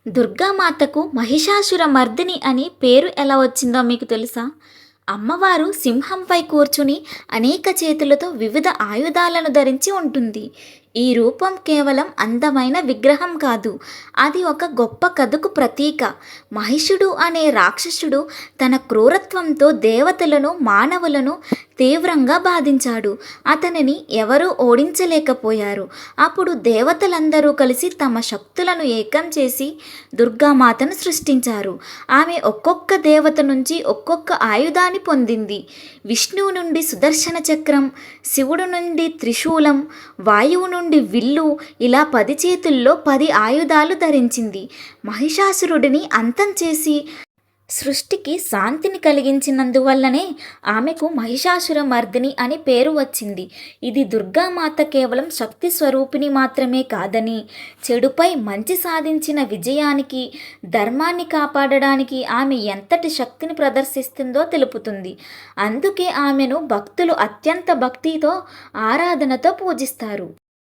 దుర్గామాతకు మహిషాసుర మర్దిని అని పేరు ఎలా వచ్చిందో మీకు తెలుసా? అమ్మవారు సింహంపై కూర్చుని అనేక చేతులతో వివిధ ఆయుధాలను ధరించి ఉంటుంది. ఈ రూపం కేవలం అందమైన విగ్రహం కాదు, అది ఒక గొప్ప కథకు ప్రతీక. మహిషుడు అనే రాక్షసుడు తన క్రూరత్వంతో దేవతలను, మానవులను తీవ్రంగా బాధించాడు. అతనిని ఎవరూ ఓడించలేకపోయారు. అప్పుడు దేవతలందరూ కలిసి తమ శక్తులను ఏకం చేసి దుర్గామాతను సృష్టించారు. ఆమె ఒక్కొక్క దేవత నుంచి ఒక్కొక్క ఆయుధాన్ని పొందింది. విష్ణువు నుండి సుదర్శన చక్రం, శివుడు నుండి త్రిశూలం, వాయువు నుండి విల్లు, ఇలా 10 చేతుల్లో 10 ఆయుధాలు ధరించింది. మహిషాసురుడిని అంతం చేసి సృష్టికి శాంతిని కలిగించినందువల్లనే ఆమెకు మహిషాసుర మర్దిని అని పేరు వచ్చింది. ఇది దుర్గామాత కేవలం శక్తి స్వరూపిణి మాత్రమే కాదని, చెడుపై మంచి సాధించిన విజయానికి, ధర్మాన్ని కాపాడడానికి ఆమె ఎంతటి శక్తిని ప్రదర్శిస్తుందో తెలుపుతుంది. అందుకే ఆమెను భక్తులు అత్యంత భక్తితో, ఆరాధనతో పూజిస్తారు.